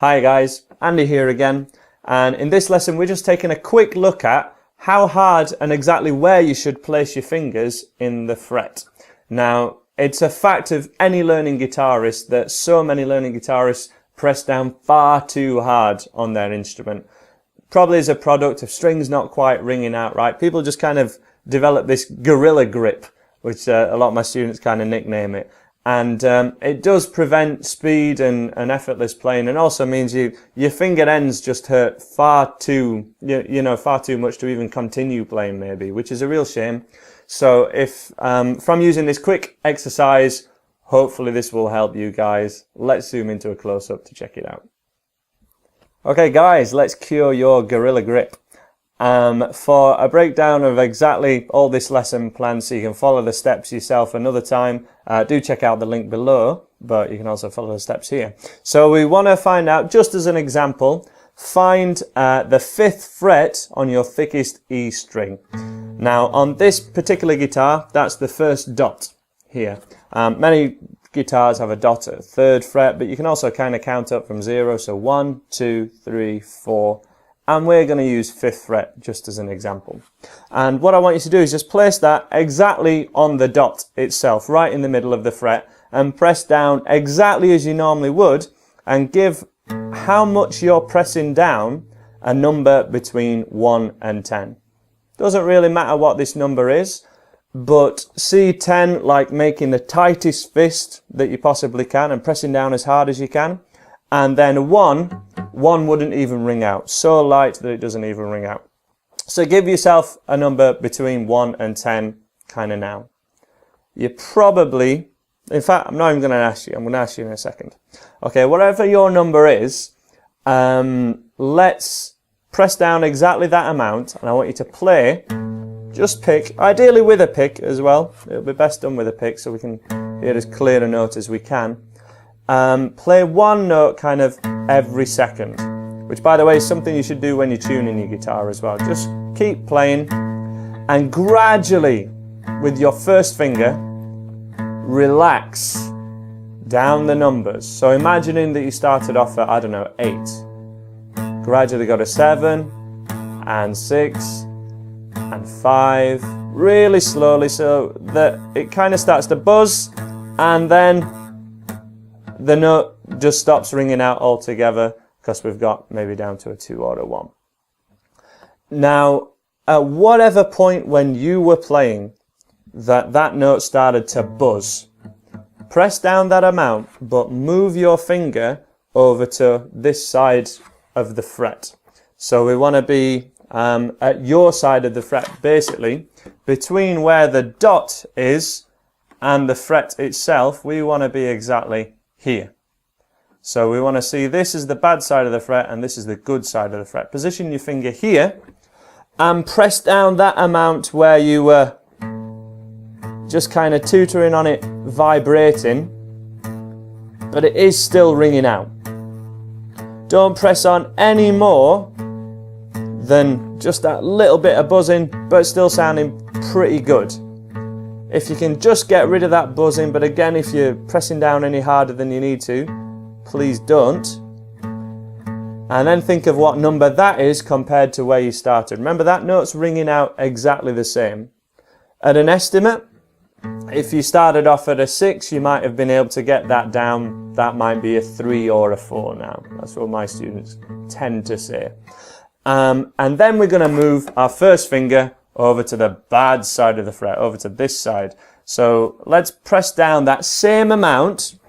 Hi guys, Andy here again, and in this lesson we're just taking a quick look at how hard and exactly where you should place your fingers in the fret. Now, it's a fact of any learning guitarist that so many learning guitarists press down far too hard on their instrument. Probably as a product of strings not quite ringing out right. People just kind of develop this gorilla grip, which a lot of my students kind of nickname it. And it does prevent speed and effortless playing, and also means your finger ends just hurt far too much to even continue playing maybe, which is a real shame. So if from using this quick exercise, hopefully this will help you guys. Let's zoom into a close-up to check it out. Okay guys, let's cure your gorilla grip. For a breakdown of exactly all this lesson plan so you can follow the steps yourself another time, do check out the link below, but you can also follow the steps here. So we want to find out, just as an example, find the 5th fret on your thickest E string. Now on this particular guitar, that's the first dot here. Many guitars have a dot at 3rd fret, but you can also kind of count up from 0, so 1, 2, 3, 4, and we're going to use 5th fret just as an example. And what I want you to do is just place that exactly on the dot itself, right in the middle of the fret, and press down exactly as you normally would, and give how much you're pressing down a number between 1 and 10. Doesn't really matter what this number is, but see 10 like making the tightest fist that you possibly can and pressing down as hard as you can, and then 1 wouldn't even ring out, so light that it doesn't even ring out. So give yourself a number between 1 and 10 kind of now. You probably, in fact, I'm not even going to ask you, I'm going to ask you in a second. Okay, whatever your number is, let's press down exactly that amount, and I want you to play, just pick, ideally with a pick as well. It'll be best done with a pick so we can hear as clear a note as we can. Play one note kind of every second, which by the way is something you should do when you're tuning your guitar as well. Just keep playing and gradually with your first finger relax down the numbers. So imagining that you started off at, I don't know, 8, gradually go to 7 and 6 and 5, really slowly so that it kind of starts to buzz, and then the note just stops ringing out altogether because we've got maybe down to a 2 or a 1. Now, at whatever point when you were playing that note started to buzz, press down that amount, but move your finger over to this side of the fret. So we want to be at your side of the fret, basically, between where the dot is and the fret itself, we want to be exactly here. So we want to see this is the bad side of the fret and this is the good side of the fret. Position your finger here and press down that amount where you were just kind of tutoring on it, vibrating, but it is still ringing out. Don't press on any more than just that little bit of buzzing, but still sounding pretty good. If you can just get rid of that buzzing, but again, if you're pressing down any harder than you need to, please don't. And then think of what number that is compared to where you started. Remember, that note's ringing out exactly the same. At an estimate, if you started off at a 6, you might have been able to get that down. That might be a 3 or a 4 now. That's what my students tend to say. And then we're going to move our first finger over to the bad side of the fret, over to this side. So let's press down that same amount,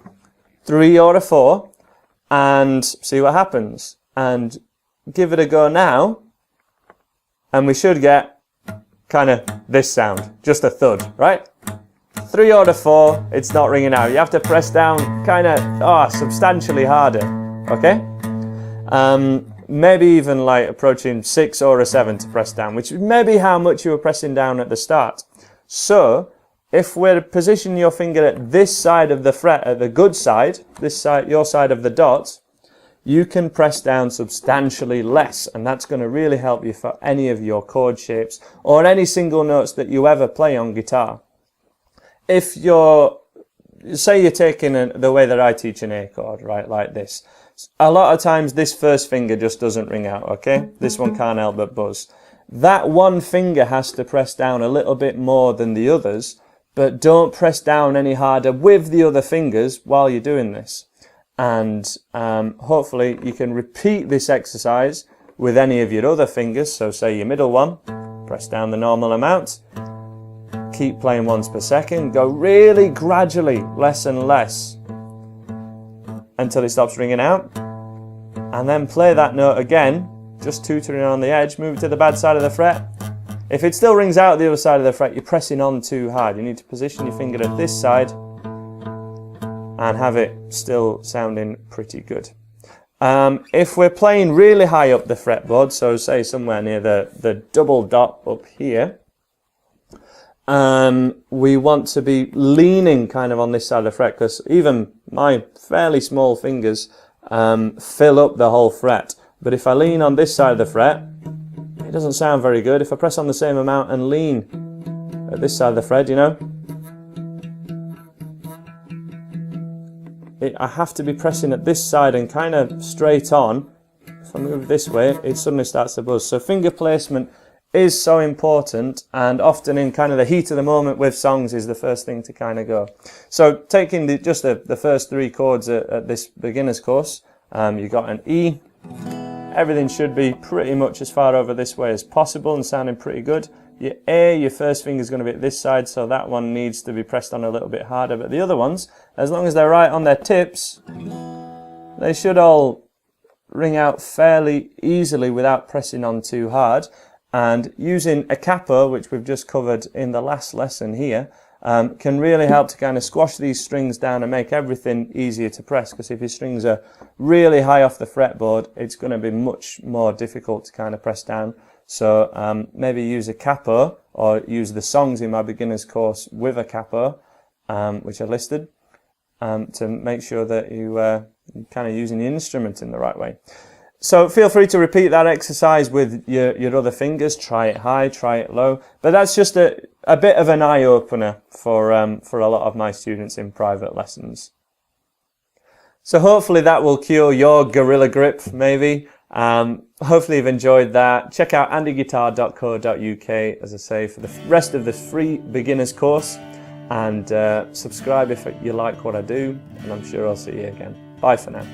3 or a 4, and see what happens. And give it a go now, and we should get kind of this sound, just a thud, right? 3 or a 4, it's not ringing out. You have to press down kind of substantially harder, okay? Maybe even like approaching 6 or a 7 to press down, which may be how much you were pressing down at the start. So if we're positioning your finger at this side of the fret, at the good side, this side, your side of the dot, you can press down substantially less, and that's going to really help you for any of your chord shapes or any single notes that you ever play on guitar. If you're say you're taking the way that I teach an A chord, right, like this. A lot of times this first finger just doesn't ring out, okay? This one can't help but buzz. That one finger has to press down a little bit more than the others, but don't press down any harder with the other fingers while you're doing this. And hopefully you can repeat this exercise with any of your other fingers. So say your middle one, press down the normal amount, keep playing once per second, go really gradually, less and less, until it stops ringing out, and then play that note again, just tutoring on the edge, move it to the bad side of the fret. If it still rings out the other side of the fret, you're pressing on too hard. You need to position your finger at this side and have it still sounding pretty good. If we're playing really high up the fretboard, so say somewhere near the double dot up here, we want to be leaning kind of on this side of the fret, because even my fairly small fingers fill up the whole fret. But if I lean on this side of the fret, it doesn't sound very good. If I press on the same amount and lean at this side of the fret, you know, I have to be pressing at this side and kind of straight on. If I move this way, it suddenly starts to buzz. So finger placement is so important, and often in kind of the heat of the moment with songs is the first thing to kind of go. So taking just the first 3 chords at this beginner's course, you got an E. Everything should be pretty much as far over this way as possible and sounding pretty good. Your A, your first finger is going to be at this side, so that one needs to be pressed on a little bit harder. But the other ones, as long as they're right on their tips, they should all ring out fairly easily without pressing on too hard. And using a capo, which we've just covered in the last lesson here, can really help to kind of squash these strings down and make everything easier to press. Because if your strings are really high off the fretboard, it's going to be much more difficult to kind of press down. So maybe use a capo, or use the songs in my beginner's course with a capo, which are listed, to make sure that you're kind of using the instrument in the right way. So feel free to repeat that exercise with your other fingers. Try it high, try it low. But that's just a bit of an eye-opener for a lot of my students in private lessons. So hopefully that will cure your gorilla grip, maybe. Hopefully you've enjoyed that. Check out andyguitar.co.uk, as I say, for the rest of the free beginners course. And subscribe if you like what I do. And I'm sure I'll see you again. Bye for now.